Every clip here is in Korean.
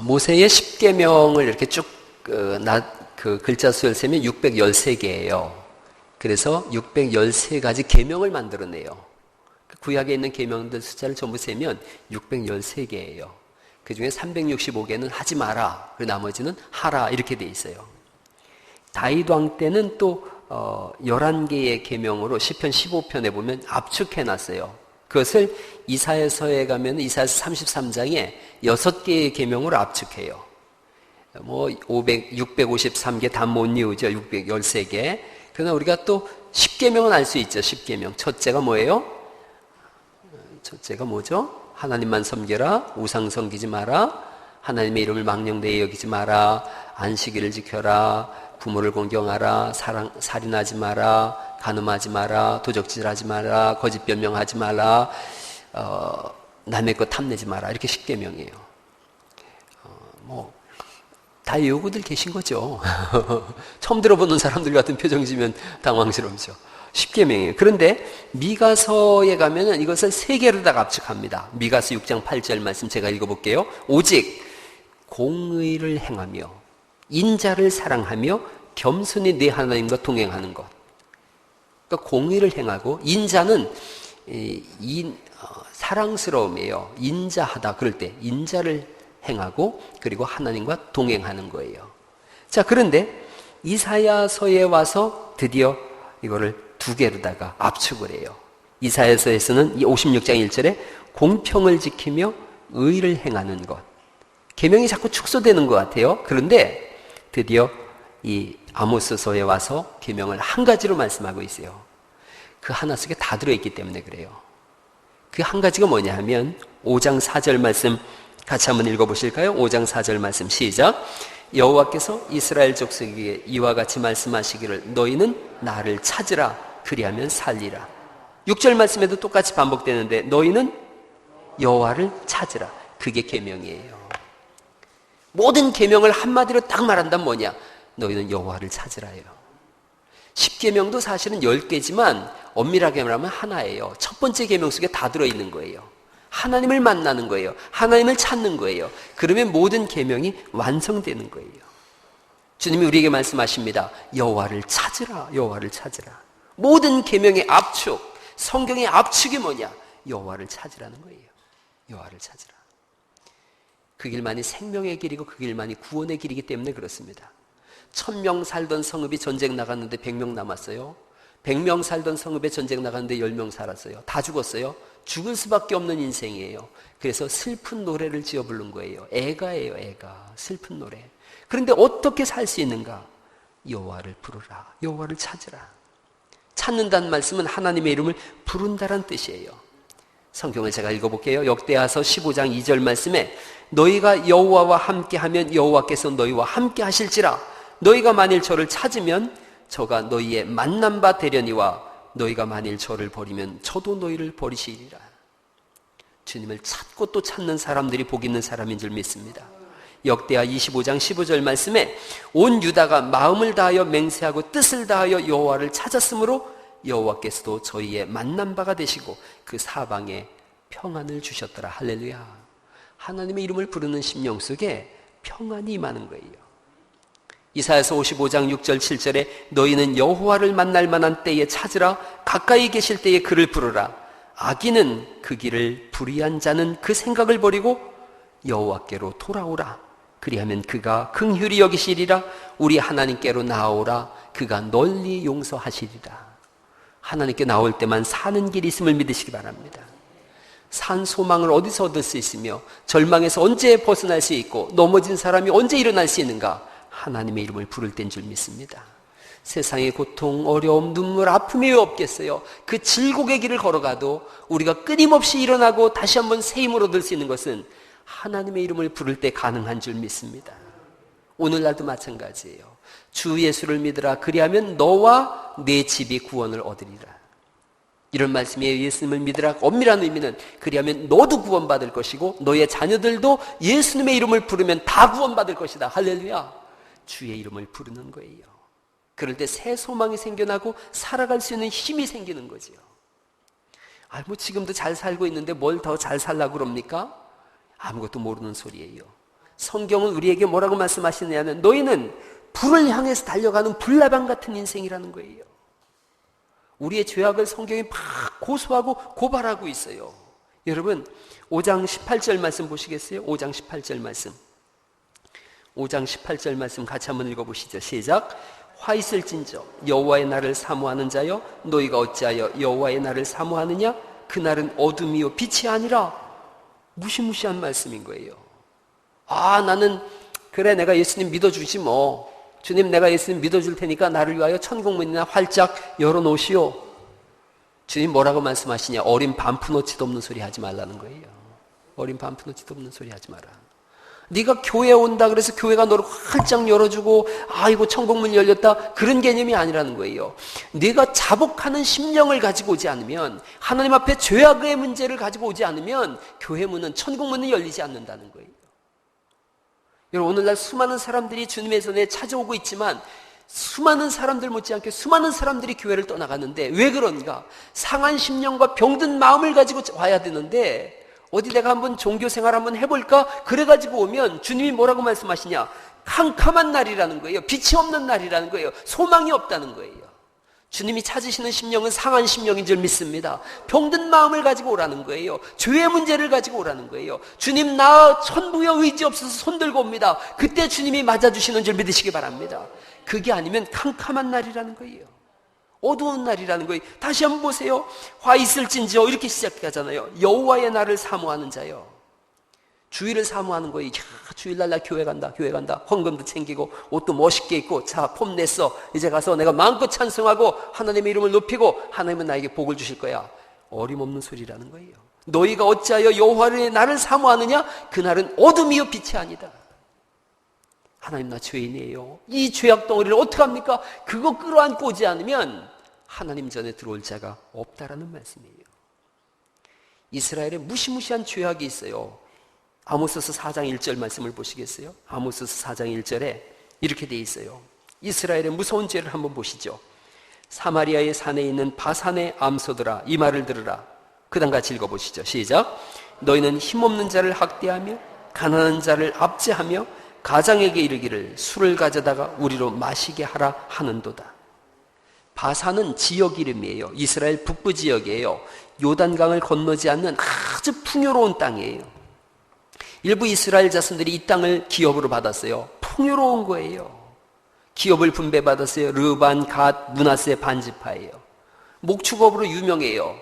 모세의 10계명을 이렇게 쭉 글자 수를 세면 613개예요. 그래서 613가지 계명을 만들어내요. 구약에 있는 계명들 숫자를 전부 세면 613개예요. 그 중에 365개는 하지 마라, 그리고 나머지는 하라, 이렇게 돼 있어요. 다윗 왕 때는 또 11개의 계명으로 시편 15편에 보면 압축해놨어요. 그것을 이사야서에 가면 이사야서 33장에 6개의 계명으로 압축해요. 653개 다 못 이루죠. 613개. 그러나 우리가 또 10계명은 알 수 있죠. 10계명. 첫째가 뭐예요? 첫째가 뭐죠? 하나님만 섬겨라, 우상 섬기지 마라, 하나님의 이름을 망령되이 여기지 마라, 안식일을 지켜라, 부모를 공경하라, 살인하지 마라, 간음하지 마라, 도적질하지 마라, 거짓 변명하지 마라, 남의 것 탐내지 마라. 이렇게 10계명이에요. 다 요구들 계신 거죠. 처음 들어보는 사람들 같은 표정 지면 당황스럽죠. 10계명이에요. 그런데 미가서에 가면은 이것을 3개로다가 압축합니다. 미가서 6장 8절 말씀 제가 읽어볼게요. 오직 공의를 행하며 인자를 사랑하며 겸손히 네 하나님과 동행하는 것. 그러니까 공의를 행하고, 인자는 사랑스러움이에요. 인자하다 그럴 때 인자를 행하고, 그리고 하나님과 동행하는 거예요. 자, 그런데 이사야서에 와서 드디어 이거를 2개로다가 압축을 해요. 이사야서에서는 이 56장 1절에 공평을 지키며 의를 행하는 것. 계명이 자꾸 축소되는 것 같아요. 그런데 드디어 이 아모스서에 와서 계명을 한 가지로 말씀하고 있어요. 그 하나 속에 다 들어있기 때문에 그래요. 그 한 가지가 뭐냐 하면 5장 4절 말씀 같이 한번 읽어보실까요? 5장 4절 말씀 시작. 여호와께서 이스라엘 족속에게 이와 같이 말씀하시기를 너희는 나를 찾으라 그리하면 살리라. 6절 말씀에도 똑같이 반복되는데 너희는 여호와를 찾으라. 그게 계명이에요. 모든 계명을 한마디로 딱 말한다면 뭐냐? 너희는 여호와를 찾으라예요. 10계명도 사실은 10개지만 엄밀하게 말하면 하나예요. 첫 번째 계명 속에 다 들어있는 거예요. 하나님을 만나는 거예요. 하나님을 찾는 거예요. 그러면 모든 계명이 완성되는 거예요. 주님이 우리에게 말씀하십니다. 여호와를 찾으라. 여호와를 찾으라. 모든 계명의 압축, 성경의 압축이 뭐냐? 여호와를 찾으라는 거예요. 여호와를 찾으라. 그 길만이 생명의 길이고 그 길만이 구원의 길이기 때문에 그렇습니다. 1000명 살던 성읍이 전쟁 나갔는데 100명 남았어요. 100명 살던 성읍에 전쟁 나갔는데 10명 살았어요. 다 죽었어요. 죽을 수밖에 없는 인생이에요. 그래서 슬픈 노래를 지어 부른 거예요. 애가예요, 애가. 슬픈 노래. 그런데 어떻게 살 수 있는가? 여호와를 부르라. 여호와를 찾으라. 찾는다는 말씀은 하나님의 이름을 부른다란 뜻이에요. 성경을 제가 읽어볼게요. 역대하서 15장 2절 말씀에 너희가 여호와와 함께하면 여호와께서 너희와 함께 하실지라. 너희가 만일 저를 찾으면 저가 너희의 만난 바 되려니와 너희가 만일 저를 버리면 저도 너희를 버리시리라. 주님을 찾고 또 찾는 사람들이 복 있는 사람인 줄 믿습니다. 역대하 25장 15절 말씀에 온 유다가 마음을 다하여 맹세하고 뜻을 다하여 여호와를 찾았으므로 여호와께서도 저희의 만난 바가 되시고 그 사방에 평안을 주셨더라. 할렐루야. 하나님의 이름을 부르는 심령 속에 평안이 임하는 거예요. 이사야서 55장 6절 7절에 너희는 여호와를 만날 만한 때에 찾으라. 가까이 계실 때에 그를 부르라. 악인은 그 길을 불의한 자는 그 생각을 버리고 여호와께로 돌아오라. 그리하면 그가 긍휼히 여기시리라. 우리 하나님께로 나아오라. 그가 널리 용서하시리라. 하나님께 나올 때만 사는 길이 있음을 믿으시기 바랍니다. 산 소망을 어디서 얻을 수 있으며 절망에서 언제 벗어날 수 있고 넘어진 사람이 언제 일어날 수 있는가? 하나님의 이름을 부를 때인 줄 믿습니다. 세상의 고통, 어려움, 눈물, 아픔이 왜 없겠어요? 그 질곡의 길을 걸어가도 우리가 끊임없이 일어나고 다시 한번 새 힘을 얻을 수 있는 것은 하나님의 이름을 부를 때 가능한 줄 믿습니다. 오늘날도 마찬가지예요. 주 예수를 믿으라. 그리하면 너와 내 집이 구원을 얻으리라. 이런 말씀이에요. 예수님을 믿으라. 엄밀한 의미는 그리하면 너도 구원받을 것이고 너의 자녀들도 예수님의 이름을 부르면 다 구원받을 것이다. 할렐루야. 주의 이름을 부르는 거예요. 그럴 때 새 소망이 생겨나고 살아갈 수 있는 힘이 생기는 거지요. 지금도 잘 살고 있는데 뭘 더 잘 살라고 그럽니까? 아무것도 모르는 소리예요. 성경은 우리에게 뭐라고 말씀하시느냐면 너희는 불을 향해서 달려가는 불나방 같은 인생이라는 거예요. 우리의 죄악을 성경이 막 고소하고 고발하고 있어요. 여러분 5장 18절 말씀 보시겠어요? 5장 18절 말씀. 5장 18절 말씀 같이 한번 읽어보시죠. 시작. 화 있을진저 여호와의 날을 사모하는 자여 너희가 어찌하여 여호와의 날을 사모하느냐? 그날은 어둠이요 빛이 아니라. 무시무시한 말씀인 거예요. 나는 그래 내가 예수님 믿어주지 뭐. 주님 내가 예수님 믿어줄 테니까 나를 위하여 천국문이나 활짝 열어놓으시오. 주님 뭐라고 말씀하시냐? 어린 반푼어치도 없는 소리 하지 말라는 거예요. 어린 반푼어치도 없는 소리 하지 마라. 네가 교회에 온다 그래서 교회가 너를 활짝 열어주고 아이고 천국문 열렸다 그런 개념이 아니라는 거예요. 네가 자복하는 심령을 가지고 오지 않으면, 하나님 앞에 죄악의 문제를 가지고 오지 않으면 교회 문은, 천국문은 열리지 않는다는 거예요. 여러분 오늘날 수많은 사람들이 주님의 전에 찾아오고 있지만 수많은 사람들 못지않게 수많은 사람들이 교회를 떠나가는데 왜 그런가? 상한 심령과 병든 마음을 가지고 와야 되는데 어디 내가 한번 종교생활 한번 해볼까? 그래가지고 오면 주님이 뭐라고 말씀하시냐? 캄캄한 날이라는 거예요. 빛이 없는 날이라는 거예요. 소망이 없다는 거예요. 주님이 찾으시는 심령은 상한 심령인 줄 믿습니다. 병든 마음을 가지고 오라는 거예요. 죄의 문제를 가지고 오라는 거예요. 주님 나 천부여 의지 없어서 손들고 옵니다. 그때 주님이 맞아주시는 줄 믿으시기 바랍니다. 그게 아니면 캄캄한 날이라는 거예요. 어두운 날이라는 거예요. 다시 한번 보세요. 화 있을진지어 이렇게 시작하잖아요. 여호와의 날을 사모하는 자요. 주일을 사모하는 거예요. 주일날 나 교회 간다. 헌금도 챙기고 옷도 멋있게 입고 자 폼 냈어. 이제 가서 내가 마음껏 찬송하고 하나님의 이름을 높이고 하나님은 나에게 복을 주실 거야. 어림없는 소리라는 거예요. 너희가 어찌하여 여호와의 날을 사모하느냐? 그날은 어둠이요 빛이 아니다. 하나님 나 죄인이에요. 이 죄악 덩어리를 어떡합니까? 그거 끌어안고 오지 않으면 하나님 전에 들어올 자가 없다라는 말씀이에요. 이스라엘에 무시무시한 죄악이 있어요. 아모스서 4장 1절 말씀을 보시겠어요? 아모스서 4장 1절에 이렇게 돼 있어요. 이스라엘의 무서운 죄를 한번 보시죠. 사마리아의 산에 있는 바산의 암소들아 이 말을 들으라. 그 다음 같이 읽어보시죠. 시작. 너희는 힘없는 자를 학대하며 가난한 자를 압제하며 가장에게 이르기를 술을 가져다가 우리로 마시게 하라 하는도다. 바산은 지역 이름이에요. 이스라엘 북부 지역이에요. 요단강을 건너지 않는 아주 풍요로운 땅이에요. 일부 이스라엘 자손들이 이 땅을 기업으로 받았어요. 풍요로운 거예요. 기업을 분배받았어요. 르반, 갓, 므낫세 반지파예요. 목축업으로 유명해요.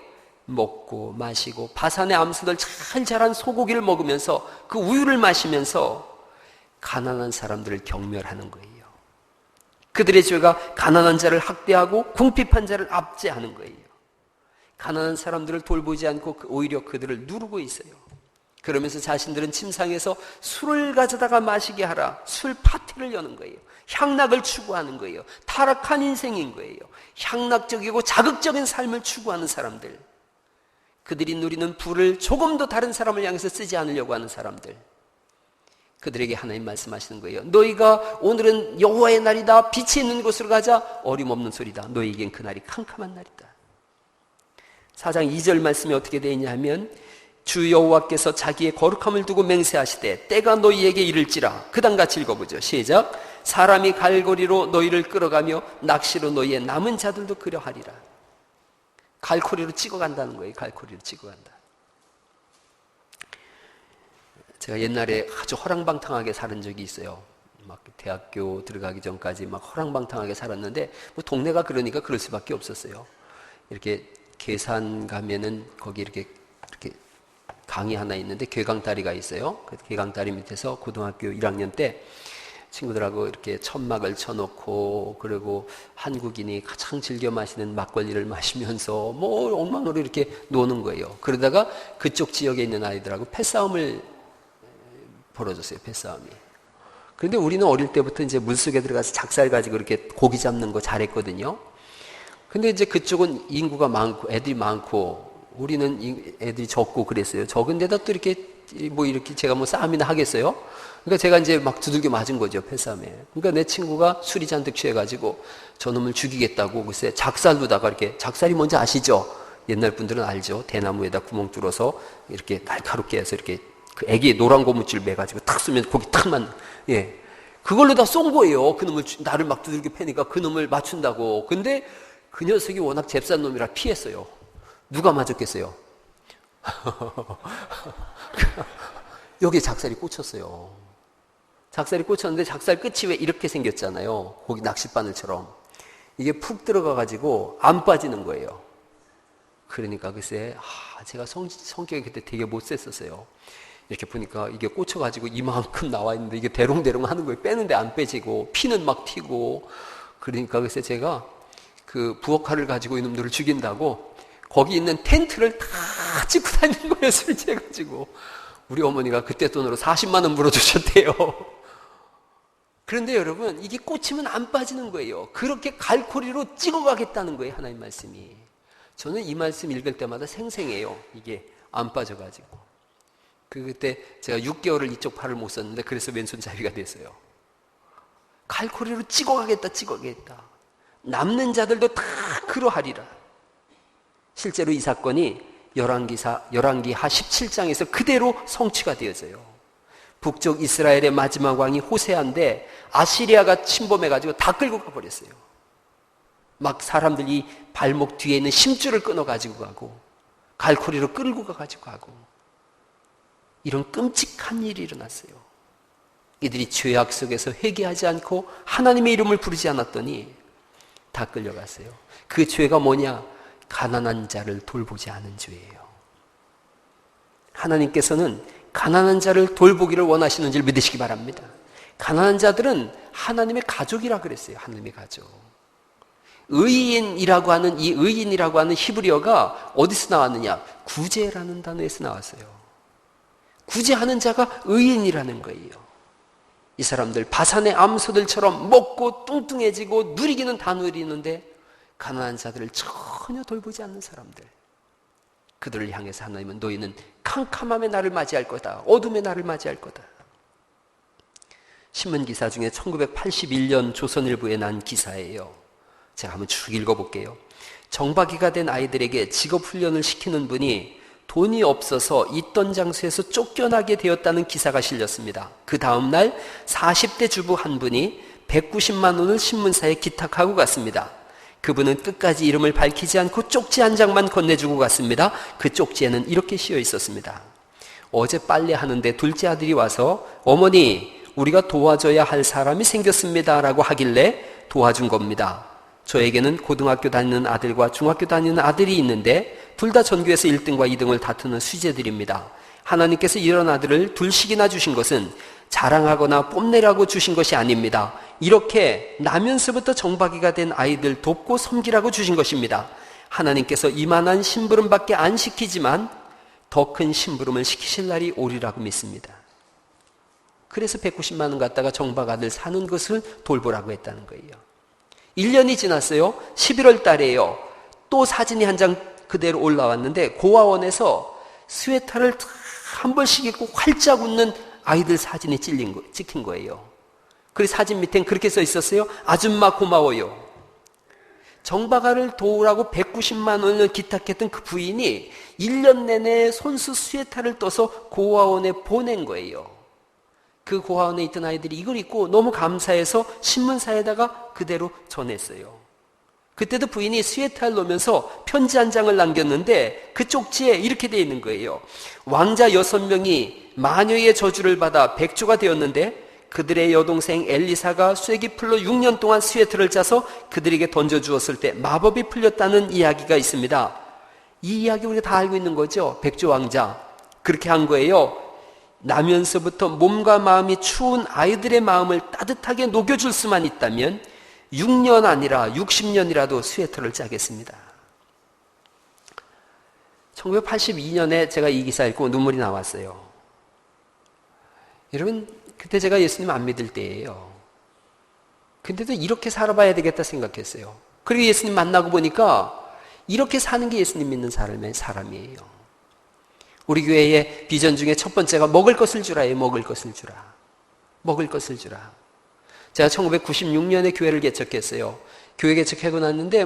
먹고 마시고 바산의 암소들 잘 자란 소고기를 먹으면서 그 우유를 마시면서 가난한 사람들을 경멸하는 거예요. 그들의 죄가 가난한 자를 학대하고 궁핍한 자를 압제하는 거예요. 가난한 사람들을 돌보지 않고 오히려 그들을 누르고 있어요. 그러면서 자신들은 침상에서 술을 가져다가 마시게 하라. 술 파티를 여는 거예요. 향락을 추구하는 거예요. 타락한 인생인 거예요. 향락적이고 자극적인 삶을 추구하는 사람들. 그들이 누리는 부를 조금 더 다른 사람을 향해서 쓰지 않으려고 하는 사람들. 그들에게 하나님 말씀하시는 거예요. 너희가 오늘은 여호와의 날이다. 빛이 있는 곳으로 가자. 어림없는 소리다. 너희에겐 그날이 캄캄한 날이다. 4장 2절 말씀이 어떻게 되어 있냐 하면 주 여호와께서 자기의 거룩함을 두고 맹세하시되 때가 너희에게 이를지라. 그 다음 같이 읽어보죠. 시작. 사람이 갈고리로 너희를 끌어가며 낚시로 너희의 남은 자들도 그려하리라. 갈고리로 찍어간다는 거예요. 갈고리로 찍어간다. 제가 옛날에 아주 허랑방탕하게 살은 적이 있어요. 막 대학교 들어가기 전까지 막 허랑방탕하게 살았는데 뭐 동네가 그러니까 그럴 수밖에 없었어요. 이렇게 계산 가면은 거기 이렇게 강이 하나 있는데 괴강다리가 있어요. 그 괴강다리 밑에서 고등학교 1학년 때 친구들하고 이렇게 천막을 쳐놓고 그리고 한국인이 가장 즐겨 마시는 막걸리를 마시면서 뭐 엉망으로 이렇게 노는 거예요. 그러다가 그쪽 지역에 있는 아이들하고 패싸움을 벌어졌어요. 패싸움이. 그런데 우리는 어릴 때부터 이제 물속에 들어가서 작살 가지고 이렇게 고기 잡는 거 잘했거든요. 근데 이제 그쪽은 인구가 많고 애들이 많고 우리는 애들이 적고 그랬어요. 적은데다 또 이렇게 제가 뭐 싸움이나 하겠어요? 그러니까 제가 이제 막 두들겨 맞은 거죠. 패싸움에. 그러니까 내 친구가 술이 잔뜩 취해가지고 저놈을 죽이겠다고 글쎄 작살로다가 이렇게, 작살이 뭔지 아시죠? 옛날 분들은 알죠. 대나무에다 구멍 뚫어서 이렇게 날카롭게 해서 이렇게 그 애기 노란 고무줄 매가지고 탁 쏘면 거기 탁만, 예. 그걸로 다 쏜 거예요. 그놈을, 나를 막 두들겨 패니까 그놈을 맞춘다고. 근데 그 녀석이 워낙 잽싼 놈이라 피했어요. 누가 맞았겠어요? 여기에 작살이 꽂혔어요. 작살이 꽂혔는데 작살 끝이 왜 이렇게 생겼잖아요. 거기 낚싯바늘처럼. 이게 푹 들어가가지고 안 빠지는 거예요. 그러니까 글쎄, 제가 성격이 그때 되게 못 셌었어요. 이렇게 보니까 이게 꽂혀가지고 이만큼 나와 있는데 이게 대롱대롱 하는 거예요. 빼는데 안 빼지고, 피는 막 튀고. 그러니까 글쎄 제가 그 부엌칼을 가지고 이놈들을 죽인다고 거기 있는 텐트를 다 짚고 다니는 거예요. 술 취해가지고. 우리 어머니가 그때 돈으로 40만 원 물어주셨대요. 그런데 여러분, 이게 꽂히면 안 빠지는 거예요. 그렇게 갈고리로 찍어가겠다는 거예요. 하나님 말씀이. 저는 이 말씀 읽을 때마다 생생해요. 이게 안 빠져가지고. 그때 제가 6개월을 이쪽 팔을 못 썼는데 그래서 왼손잡이가 됐어요. 갈고리로 찍어가겠다. 남는 자들도 다 그러하리라. 실제로 이 사건이 열왕기하 17장에서 그대로 성취가 되어져요. 북쪽 이스라엘의 마지막 왕이 호세아인데 아시리아가 침범해가지고 다 끌고 가버렸어요. 막 사람들이 발목 뒤에 있는 심줄을 끊어가지고 가고 갈고리로 끌고 가가지고 가고 이런 끔찍한 일이 일어났어요. 이들이 죄악 속에서 회개하지 않고 하나님의 이름을 부르지 않았더니 다 끌려갔어요. 그 죄가 뭐냐? 가난한 자를 돌보지 않은 죄예요. 하나님께서는 가난한 자를 돌보기를 원하시는 줄 믿으시기 바랍니다. 가난한 자들은 하나님의 가족이라 그랬어요. 하나님의 가족. 의인이라고 하는 이 의인이라고 하는 히브리어가 어디서 나왔느냐? 구제라는 단어에서 나왔어요. 구제하는 자가 의인이라는 거예요. 이 사람들 바산의 암소들처럼 먹고 뚱뚱해지고 누리기는 다 누리는데 가난한 자들을 전혀 돌보지 않는 사람들. 그들을 향해서 하나님은 너희는 캄캄함의 날을 맞이할 거다. 어둠의 날을 맞이할 거다. 신문기사 중에 1981년 조선일보에 난 기사예요. 제가 한번 쭉 읽어볼게요. 정박이가 된 아이들에게 직업훈련을 시키는 분이 돈이 없어서 있던 장소에서 쫓겨나게 되었다는 기사가 실렸습니다. 그 다음날 40대 주부 한 분이 190만 원을 신문사에 기탁하고 갔습니다. 그분은 끝까지 이름을 밝히지 않고 쪽지 한 장만 건네주고 갔습니다. 그 쪽지에는 이렇게 씌어 있었습니다. 어제 빨래하는데 둘째 아들이 와서 어머니, 우리가 도와줘야 할 사람이 생겼습니다 라고 하길래 도와준 겁니다. 저에게는 고등학교 다니는 아들과 중학교 다니는 아들이 있는데 둘 다 전교에서 1등과 2등을 다투는 수재들입니다. 하나님께서 이런 아들을 둘씩이나 주신 것은 자랑하거나 뽐내라고 주신 것이 아닙니다. 이렇게 나면서부터 정박이가 된 아이들 돕고 섬기라고 주신 것입니다. 하나님께서 이만한 심부름밖에 안 시키지만 더 큰 심부름을 시키실 날이 오리라고 믿습니다. 그래서 190만 원 갖다가 정박 아들 사는 것을 돌보라고 했다는 거예요. 1년이 지났어요. 11월 달에요. 또 사진이 한 장 그대로 올라왔는데 고아원에서 스웨터를 한 번씩 입고 활짝 웃는 아이들 사진이 찍힌 거예요. 그 사진 밑엔 그렇게 써 있었어요. 아줌마 고마워요. 정박아를 도우라고 190만 원을 기탁했던 그 부인이 1년 내내 손수 스웨터를 떠서 고아원에 보낸 거예요. 그 고아원에 있던 아이들이 이걸 입고 너무 감사해서 신문사에다가 그대로 전했어요. 그때도 부인이 스웨터를 놓으면서 편지 한 장을 남겼는데 그 쪽지에 이렇게 되어 있는 거예요. 왕자 6명이 마녀의 저주를 받아 백조가 되었는데 그들의 여동생 엘리사가 쐐기풀로 6년 동안 스웨터를 짜서 그들에게 던져주었을 때 마법이 풀렸다는 이야기가 있습니다. 이 이야기 우리가 다 알고 있는 거죠. 백조 왕자. 그렇게 한 거예요. 나면서부터 몸과 마음이 추운 아이들의 마음을 따뜻하게 녹여줄 수만 있다면 6년 아니라 60년이라도 스웨터를 짜겠습니다. 1982년에 제가 이 기사 읽고 눈물이 나왔어요. 여러분, 그때 제가 예수님 안 믿을 때예요. 근데도 이렇게 살아봐야 되겠다 생각했어요. 그리고 예수님 만나고 보니까 이렇게 사는 게 예수님 믿는 사람이에요. 우리 교회의 비전 중에 첫 번째가 먹을 것을 주라예요. 먹을 것을 주라. 먹을 것을 주라. 제가 1996년에 교회를 개척했어요. 교회 개척하고 났는데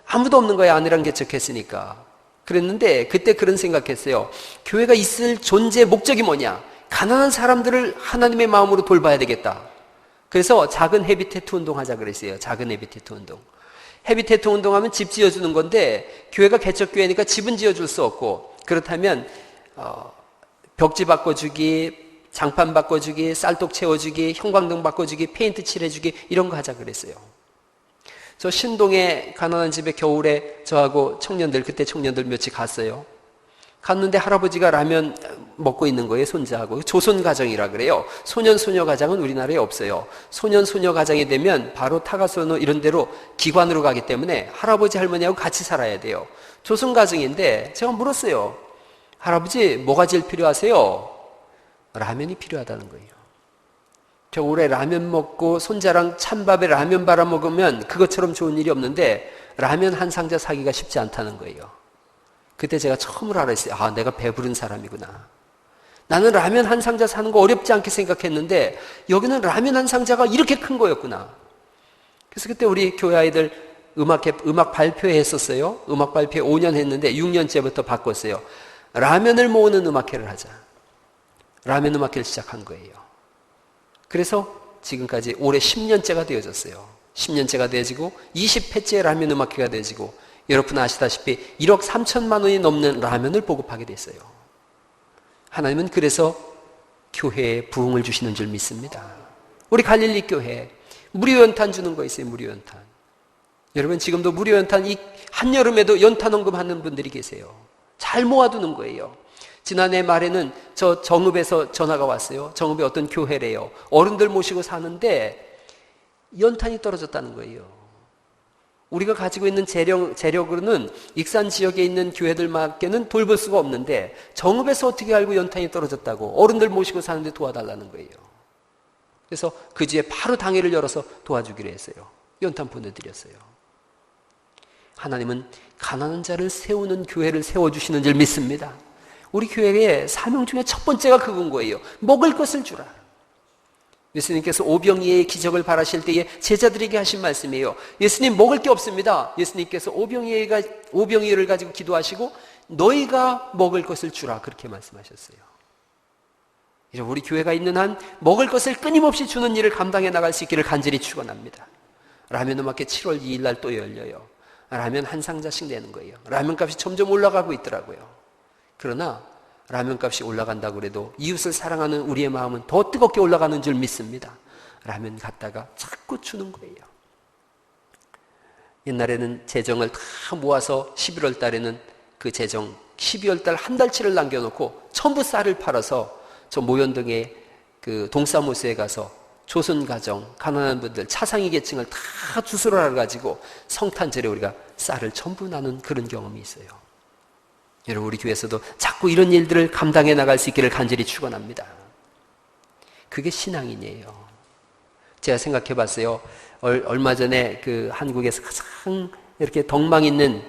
아무도 없는 거예요. 아내랑 개척했으니까. 그랬는데 그때 그런 생각했어요. 교회가 있을 존재 목적이 뭐냐? 가난한 사람들을 하나님의 마음으로 돌봐야 되겠다. 그래서 작은 헤비테이트 운동하자 그랬어요. 작은 헤비테이트 운동. 헤비테이트 운동하면 집 지어주는 건데 교회가 개척교회니까 집은 지어줄 수 없고, 그렇다면 벽지 바꿔주기, 장판 바꿔주기, 쌀독 채워주기, 형광등 바꿔주기, 페인트 칠해주기, 이런 거 하자 그랬어요. 저 신동의 가난한 집에 겨울에 저하고 청년들, 그때 청년들 몇이 갔어요. 갔는데 할아버지가 라면 먹고 있는 거예요. 손자하고. 조선 가정이라 그래요. 소년 소녀 가정은 우리나라에 없어요. 소년 소녀 가정이 되면 바로 타가소노 이런 데로 기관으로 가기 때문에 할아버지 할머니하고 같이 살아야 돼요. 조선 가정인데 제가 물었어요. 할아버지 뭐가 제일 필요하세요? 라면이 필요하다는 거예요. 겨울에 라면 먹고 손자랑 찬밥에 라면 발아 먹으면 그것처럼 좋은 일이 없는데 라면 한 상자 사기가 쉽지 않다는 거예요. 그때 제가 처음으로 알았어요. 아, 내가 배부른 사람이구나. 나는 라면 한 상자 사는 거 어렵지 않게 생각했는데 여기는 라면 한 상자가 이렇게 큰 거였구나. 그래서 그때 우리 교회 아이들 음악 발표회 했었어요. 음악 발표회 5년 했는데 6년째부터 바꿨어요. 라면을 모으는 음악회를 하자. 라면 음악회를 시작한 거예요. 그래서 지금까지 올해 10년째가 되어졌어요. 10년째가 되어지고 20회째 라면 음악회가 되어지고, 여러분 아시다시피 1억 3천만 원이 넘는 라면을 보급하게 됐어요. 하나님은 그래서 교회에 부흥을 주시는 줄 믿습니다. 우리 갈릴리 교회 무료 연탄 주는 거 있어요. 무료 연탄. 여러분 지금도 무료 연탄, 이 한여름에도 연탄 언급하는 분들이 계세요. 잘 모아두는 거예요. 지난해 말에는 저 정읍에서 전화가 왔어요. 정읍에 어떤 교회래요. 어른들 모시고 사는데 연탄이 떨어졌다는 거예요. 우리가 가지고 있는 재력으로는 익산 지역에 있는 교회들밖에는 돌볼 수가 없는데 정읍에서 어떻게 알고 연탄이 떨어졌다고 어른들 모시고 사는데 도와달라는 거예요. 그래서 그 주에 바로 당회를 열어서 도와주기로 했어요. 연탄 보내드렸어요. 하나님은 가난한 자를 세우는 교회를 세워주시는 줄 믿습니다. 우리 교회의 사명 중에 첫 번째가 그건 거예요. 먹을 것을 주라. 예수님께서 오병이의 기적을 바라실 때에 제자들에게 하신 말씀이에요. 예수님 먹을 게 없습니다. 예수님께서 오병이를 가지고 기도하시고 너희가 먹을 것을 주라, 그렇게 말씀하셨어요. 우리 교회가 있는 한 먹을 것을 끊임없이 주는 일을 감당해 나갈 수 있기를 간절히 축원합니다. 라면 음악회 7월 2일 날 또 열려요. 라면 한 상자씩 내는 거예요. 라면 값이 점점 올라가고 있더라고요. 그러나 라면 값이 올라간다고 그래도 이웃을 사랑하는 우리의 마음은 더 뜨겁게 올라가는 줄 믿습니다. 라면 갖다가 자꾸 주는 거예요. 옛날에는 재정을 다 모아서 11월 달에는 그 재정 12월 달 한 달치를 남겨놓고 전부 쌀을 팔아서 저 모현동의 그 동사무소에 가서 조선 가정, 가난한 분들, 차상위 계층을 다 주소를 알아가지고 성탄절에 우리가 쌀을 전부 나눈 그런 경험이 있어요. 여러분 우리 교회에서도 자꾸 이런 일들을 감당해 나갈 수 있기를 간절히 축원합니다. 그게 신앙인이에요. 제가 생각해 봤어요. 얼마 전에 그 한국에서 가장 이렇게 덕망 있는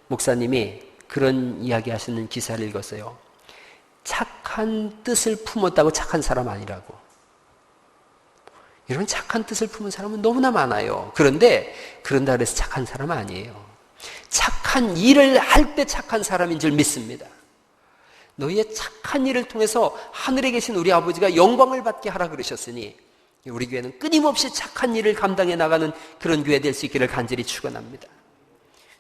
목사님이 그런 이야기 하시는 기사를 읽었어요. 착한 뜻을 품었다고 착한 사람 아니라고. 이런 착한 뜻을 품은 사람은 너무나 많아요. 그런데 그런다 그래서 착한 사람은 아니에요. 착한 일을 할 때 착한 사람인 줄 믿습니다. 너희의 착한 일을 통해서 하늘에 계신 우리 아버지가 영광을 받게 하라 그러셨으니 우리 교회는 끊임없이 착한 일을 감당해 나가는 그런 교회 될 수 있기를 간절히 축원합니다.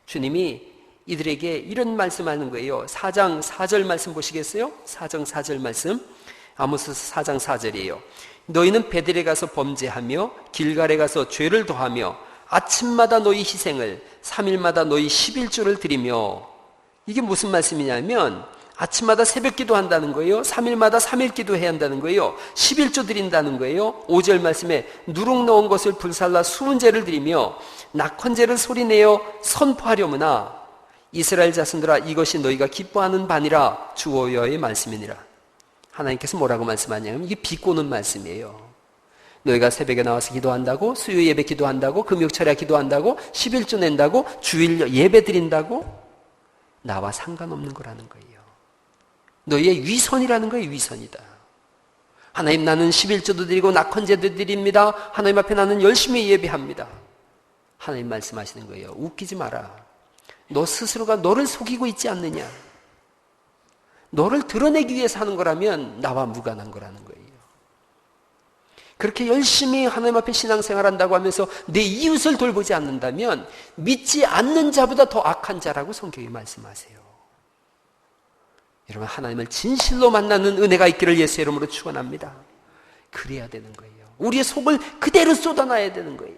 주님이 이들에게 이런 말씀하는 거예요. 4장 4절 말씀 보시겠어요? 4장 4절 말씀, 아모스 4장 4절이에요. 너희는 베델에 가서 범죄하며 길갈에 가서 죄를 더하며 아침마다 너희 희생을 3일마다 너희 11조를 드리며. 이게 무슨 말씀이냐면 아침마다 새벽 기도한다는 거예요. 3일마다 3일 기도해야 한다는 거예요. 11조 드린다는 거예요. 5절 말씀에 누룩 넣은 것을 불살라 수은제를 드리며 낙헌제를 소리내어 선포하려무나 이스라엘 자손들아 이것이 너희가 기뻐하는 바니라 주어여의 말씀이니라. 하나님께서 뭐라고 말씀하냐면 이게 비꼬는 말씀이에요. 너희가 새벽에 나와서 기도한다고, 수요 예배 기도한다고, 금요철야 기도한다고, 11조 낸다고, 주일 예배 드린다고 나와 상관없는 거라는 거예요. 너희의 위선이라는 거예요. 위선이다. 하나님 나는 11조도 드리고 낙헌제도 드립니다. 하나님 앞에 나는 열심히 예배합니다. 하나님 말씀하시는 거예요. 웃기지 마라. 너 스스로가 너를 속이고 있지 않느냐? 너를 드러내기 위해서 하는 거라면 나와 무관한 거라는 거예요. 그렇게 열심히 하나님 앞에 신앙생활한다고 하면서 내 이웃을 돌보지 않는다면 믿지 않는 자보다 더 악한 자라고 성경이 말씀하세요. 여러분, 하나님을 진실로 만나는 은혜가 있기를 예수의 이름으로 축원합니다. 그래야 되는 거예요. 우리의 속을 그대로 쏟아놔야 되는 거예요.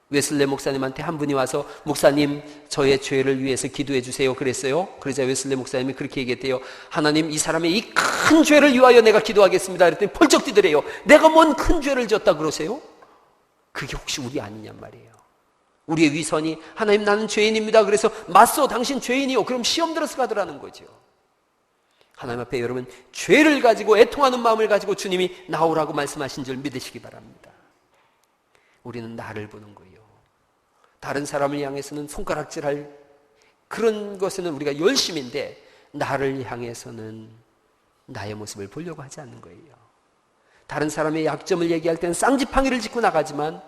웨슬레 목사님한테 한 분이 와서 목사님 저의 죄를 위해서 기도해 주세요 그랬어요. 그러자 웨슬레 목사님이 그렇게 얘기했대요. 하나님 이 사람의 이 큰 죄를 위하여 내가 기도하겠습니다. 그랬더니 펄쩍 뛰더래요. 내가 뭔 큰 죄를 졌다 그러세요? 그게 혹시 우리 아니냔 말이에요. 우리의 위선이 하나님 나는 죄인입니다. 그래서 맞소 당신 죄인이요. 그럼 시험 들어서 가더라는 거죠. 하나님 앞에 여러분 죄를 가지고 애통하는 마음을 가지고 주님이 나오라고 말씀하신 줄 믿으시기 바랍니다. 우리는 나를 보는 거예요. 다른 사람을 향해서는 손가락질할 그런 것에는 우리가 열심인데 나를 향해서는 나의 모습을 보려고 하지 않는 거예요. 다른 사람의 약점을 얘기할 때는 쌍지팡이를 짚고 나가지만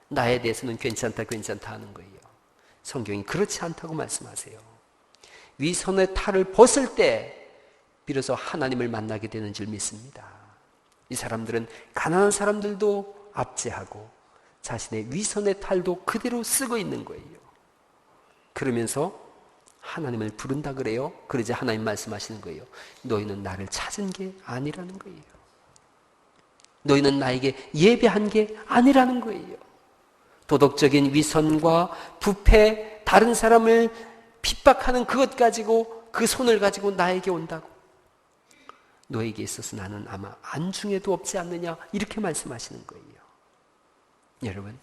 나에 대해서는 괜찮다 하는 거예요. 성경이 그렇지 않다고 말씀하세요. 위선의 탈을 벗을 때 비로소 하나님을 만나게 되는 줄 믿습니다. 이 사람들은 가난한 사람들도 압제하고 자신의 위선의 탈도 그대로 쓰고 있는 거예요. 그러면서 하나님을 부른다 그래요. 그러자 하나님 말씀하시는 거예요. 너희는 나를 찾은 게 아니라는 거예요. 너희는 나에게 예배한 게 아니라는 거예요. 도덕적인 위선과 부패, 다른 사람을 핍박하는 그것 가지고 그 손을 가지고 나에게 온다고. 너에게 있어서 나는 아마 안중에도 없지 않느냐 이렇게 말씀하시는 거예요. 여러분,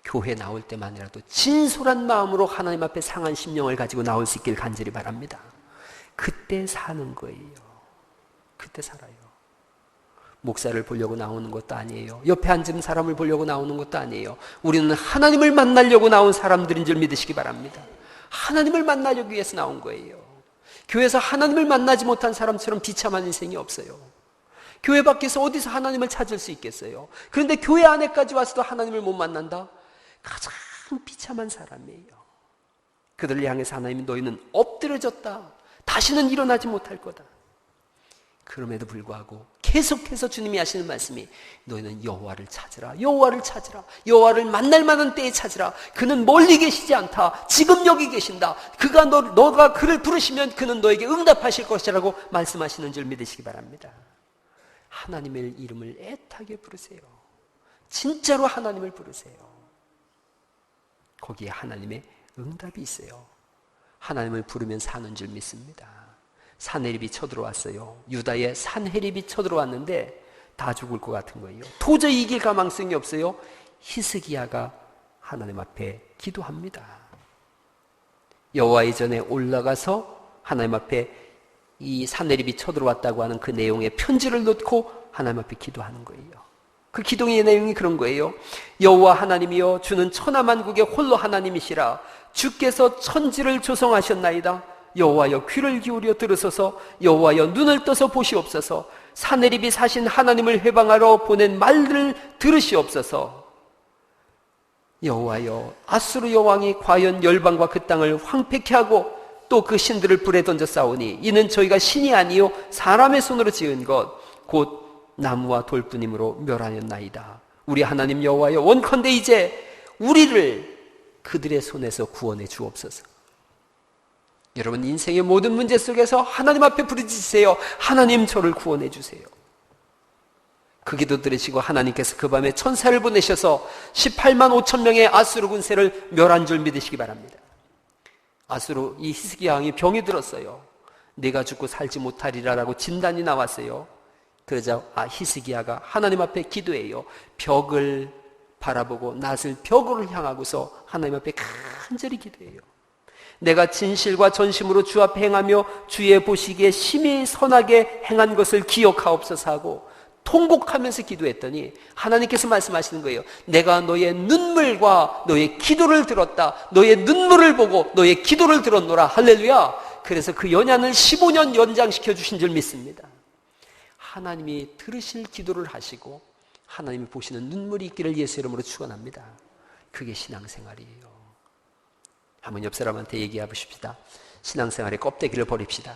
교회 나올 때만이라도 진솔한 마음으로 하나님 앞에 상한 심령을 가지고 나올 수 있길 간절히 바랍니다. 그때 사는 거예요. 그때 살아요. 목사를 보려고 나오는 것도 아니에요. 옆에 앉은 사람을 보려고 나오는 것도 아니에요. 우리는 하나님을 만나려고 나온 사람들인 줄 믿으시기 바랍니다. 하나님을 만나려고 위해서 나온 거예요. 교회에서 하나님을 만나지 못한 사람처럼 비참한 인생이 없어요. 교회 밖에서 어디서 하나님을 찾을 수 있겠어요? 그런데 교회 안에까지 와서도 하나님을 못 만난다? 가장 비참한 사람이에요. 그들을 향해서 하나님이 너희는 엎드려졌다. 다시는 일어나지 못할 거다. 그럼에도 불구하고 계속해서 주님이 하시는 말씀이 너희는 여호와를 찾으라. 여호와를 찾으라. 여호와를 만날 만한 때에 찾으라. 그는 멀리 계시지 않다. 지금 여기 계신다. 그가 너가 그를 부르시면 그는 너에게 응답하실 것이라고 말씀하시는 줄 믿으시기 바랍니다. 하나님의 이름을 애타게 부르세요. 진짜로 하나님을 부르세요. 거기에 하나님의 응답이 있어요. 하나님을 부르면 사는 줄 믿습니다. 산헤립이 쳐들어왔어요. 유다의 산헤립이 쳐들어왔는데 다 죽을 것 같은 거예요. 도저히 이길 가망성이 없어요. 히스기야가 하나님 앞에 기도합니다. 여호와의 전에 올라가서 하나님 앞에 이 산헤립이 쳐들어왔다고 하는 그 내용의 편지를 놓고 하나님 앞에 기도하는 거예요. 그 기도의 내용이 그런 거예요. 여호와 하나님이여 주는 천하만국의 홀로 하나님이시라. 주께서 천지를 조성하셨나이다. 여호와여 귀를 기울여 들으소서. 여호와여 눈을 떠서 보시옵소서. 산헤립이 사신 하나님을 회방하러 보낸 말들을 들으시옵소서. 여호와여 아수르 여왕이 과연 열방과 그 땅을 황폐케 하고 또 그 신들을 불에 던져 싸우니 이는 저희가 신이 아니요 사람의 손으로 지은 것 곧 나무와 돌뿐이므로 멸하였나이다. 우리 하나님 여호와여 원컨대 이제 우리를 그들의 손에서 구원해 주옵소서. 여러분 인생의 모든 문제 속에서 하나님 앞에 부르짖으세요. 하나님 저를 구원해 주세요. 그 기도 들으시고 하나님께서 그 밤에 천사를 보내셔서 18만 5천 명의 아수르 군세를 멸한 줄 믿으시기 바랍니다. 아수르 이 히스기야 왕이 병이 들었어요. 내가 죽고 살지 못하리라라고 진단이 나왔어요. 그러자 히스기야가 하나님 앞에 기도해요. 벽을 바라보고 낫을 벽으로 향하고서 하나님 앞에 간절히 기도해요. 내가 진실과 전심으로 주 앞에 행하며 주의 보시기에 심히 선하게 행한 것을 기억하옵소서 하고 통곡하면서 기도했더니 하나님께서 말씀하시는 거예요. 내가 너의 눈물과 너의 기도를 들었다. 너의 눈물을 보고 너의 기도를 들었노라. 할렐루야. 그래서 그 연약을 15년 연장시켜 주신 줄 믿습니다. 하나님이 들으실 기도를 하시고 하나님이 보시는 눈물이 있기를 예수 이름으로 축원합니다. 그게 신앙생활이에요. 한번 옆 사람한테 얘기해 보십시다. 신앙생활의 껍데기를 버립시다.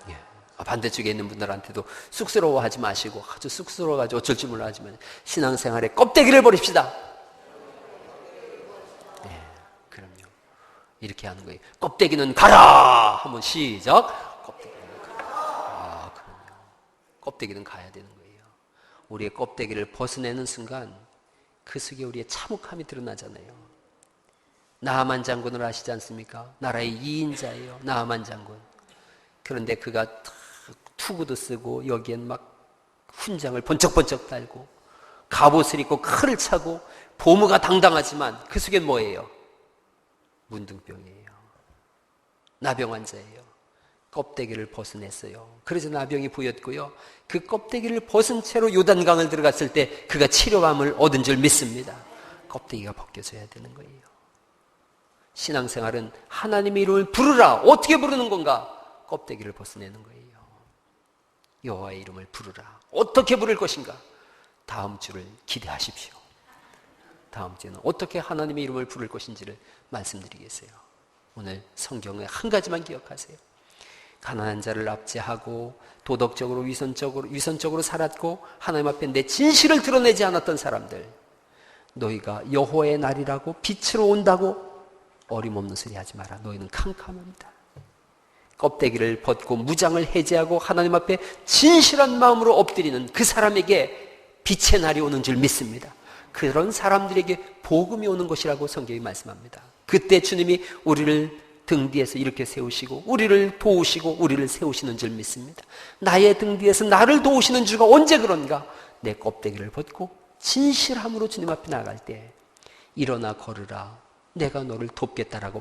예. 반대쪽에 있는 분들한테도 쑥스러워하지 마시고, 아주 쑥스러워가지고 어쩔 줄 몰라 하지만 신앙생활의 껍데기를 버립시다. 예, 그럼요. 이렇게 하는 거예요. 껍데기는 가라! 한번 시작. 껍데기는 가라. 그럼요. 껍데기는 가야 되는 거예요. 우리의 껍데기를 벗어내는 순간 그 속에 우리의 참혹함이 드러나잖아요. 나하만 장군을 아시지 않습니까? 나라의 2인자예요. 나하만 장군. 그런데 그가 투구도 쓰고 여기엔 막 훈장을 번쩍번쩍 달고 갑옷을 입고 칼을 차고 보무가 당당하지만 그 속엔 뭐예요? 문둥병이에요. 나병 환자예요. 껍데기를 벗어냈어요. 그래서 나병이 보였고요. 그 껍데기를 벗은 채로 요단강을 들어갔을 때 그가 치료함을 얻은 줄 믿습니다. 껍데기가 벗겨져야 되는 거예요. 신앙생활은 하나님의 이름을 부르라. 어떻게 부르는 건가? 껍데기를 벗어내는 거예요. 여호와의 이름을 부르라. 어떻게 부를 것인가? 다음 주를 기대하십시오. 다음 주에는 어떻게 하나님의 이름을 부를 것인지를 말씀드리겠어요. 오늘 성경의 한 가지만 기억하세요. 가난한 자를 압제하고 도덕적으로 위선적으로 살았고 하나님 앞에 내 진실을 드러내지 않았던 사람들, 너희가 여호와의 날이라고 빛으로 온다고 어림없는 소리 하지 마라. 너희는 캄캄합니다. 껍데기를 벗고 무장을 해제하고 하나님 앞에 진실한 마음으로 엎드리는 그 사람에게 빛의 날이 오는 줄 믿습니다. 그런 사람들에게 복음이 오는 것이라고 성경이 말씀합니다. 그때 주님이 우리를 등 뒤에서 이렇게 세우시고 우리를 도우시고 우리를 세우시는 줄 믿습니다. 나의 등 뒤에서 나를 도우시는 주가 언제 그런가? 내 껍데기를 벗고 진실함으로 주님 앞에 나갈 때 일어나 걸으라. 내가 너를 돕겠다라고